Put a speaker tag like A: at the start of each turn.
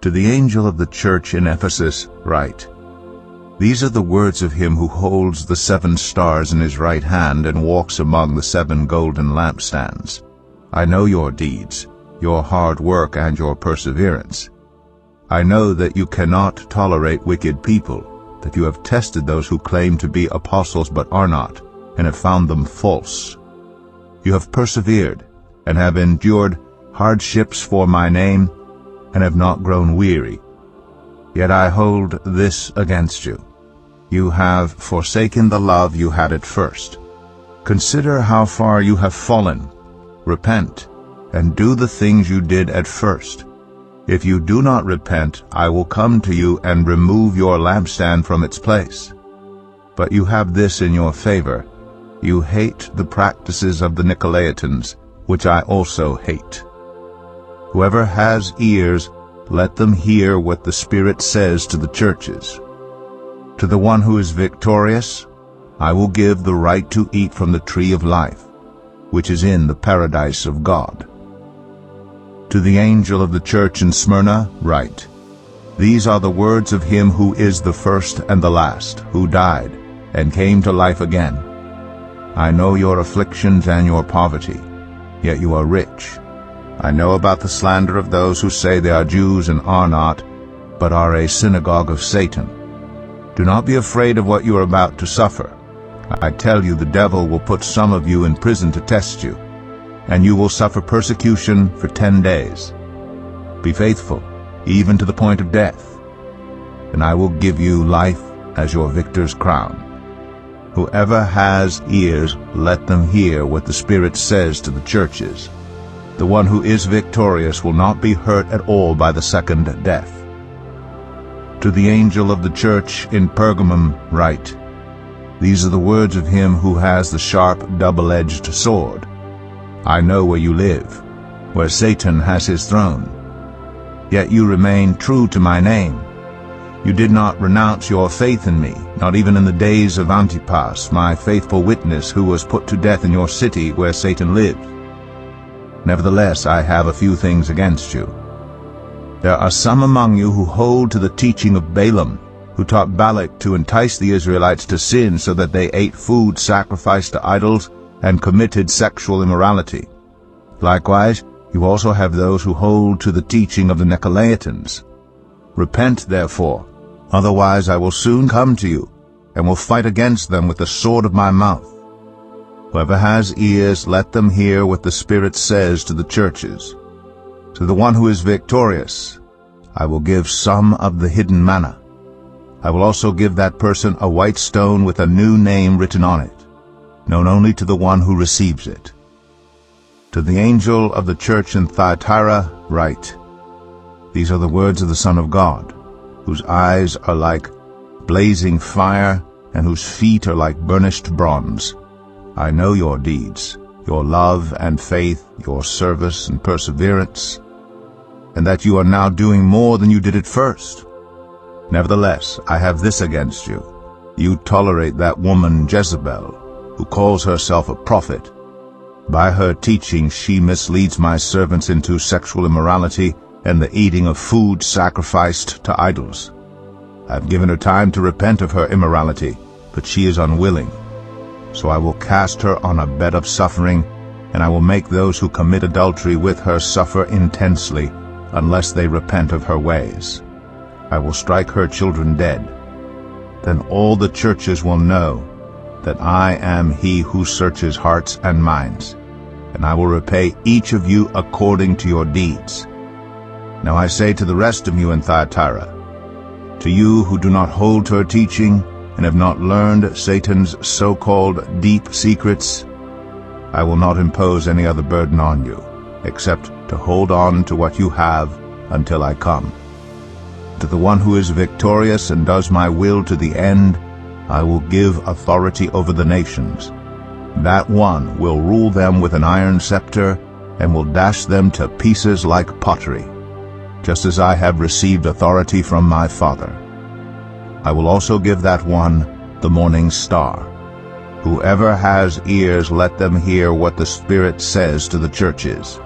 A: To the angel of the church in Ephesus write, These are the words of him who holds the 7 stars in his right hand and walks among the 7 golden lampstands. I know your deeds, your hard work and your perseverance. I know that you cannot tolerate wicked people, that you have tested those who claim to be apostles but are not, and have found them false. You have persevered, and have endured hardships for my name, and have not grown weary. Yet I hold this against you. You have forsaken the love you had at first. Consider how far you have fallen. Repent, and do the things you did at first. If you do not repent, I will come to you and remove your lampstand from its place. But you have this in your favor. You hate the practices of the Nicolaitans, which I also hate. Whoever has ears, let them hear what the Spirit says to the churches. To the one who is victorious, I will give the right to eat from the tree of life, which is in the paradise of God. To the angel of the church in Smyrna write, These are the words of him who is the first and the last, who died and came to life again. I know your afflictions and your poverty, yet you are rich. I know about the slander of those who say they are Jews and are not, but are a synagogue of Satan. Do not be afraid of what you are about to suffer. I tell you, the devil will put some of you in prison to test you, and you will suffer persecution for 10 days. Be faithful, even to the point of death, and I will give you life as your victor's crown. Whoever has ears, let them hear what the Spirit says to the churches. The one who is victorious will not be hurt at all by the second death. To the angel of the church in Pergamum write, These are the words of him who has the sharp, double-edged sword. I know where you live, where Satan has his throne. Yet you remain true to my name. You did not renounce your faith in me, not even in the days of Antipas, my faithful witness, who was put to death in your city where Satan lives. Nevertheless, I have a few things against you. There are some among you who hold to the teaching of Balaam, who taught Balak to entice the Israelites to sin so that they ate food sacrificed to idols and committed sexual immorality. Likewise, you also have those who hold to the teaching of the Nicolaitans. Repent, therefore, otherwise I will soon come to you, and will fight against them with the sword of my mouth. Whoever has ears, let them hear what the Spirit says to the churches. To the one who is victorious, I will give some of the hidden manna. I will also give that person a white stone with a new name written on it, known only to the one who receives it. To the angel of the church in Thyatira write, These are the words of the Son of God, whose eyes are like blazing fire and whose feet are like burnished bronze. I know your deeds, your love and faith, your service and perseverance, and that you are now doing more than you did at first. Nevertheless, I have this against you. You tolerate that woman Jezebel, who calls herself a prophet. By her teaching she misleads my servants into sexual immorality and the eating of food sacrificed to idols. I have given her time to repent of her immorality, but she is unwilling. So I will cast her on a bed of suffering, and I will make those who commit adultery with her suffer intensely, unless they repent of her ways. I will strike her children dead. Then all the churches will know that I am he who searches hearts and minds, and I will repay each of you according to your deeds. Now I say to the rest of you in Thyatira, to you who do not hold to her teaching and have not learned Satan's so-called deep secrets, I will not impose any other burden on you, except to hold on to what you have until I come. To the one who is victorious and does my will to the end, I will give authority over the nations. That one will rule them with an iron scepter and will dash them to pieces like pottery, just as I have received authority from my Father. I will also give that one the morning star. Whoever has ears, let them hear what the Spirit says to the churches.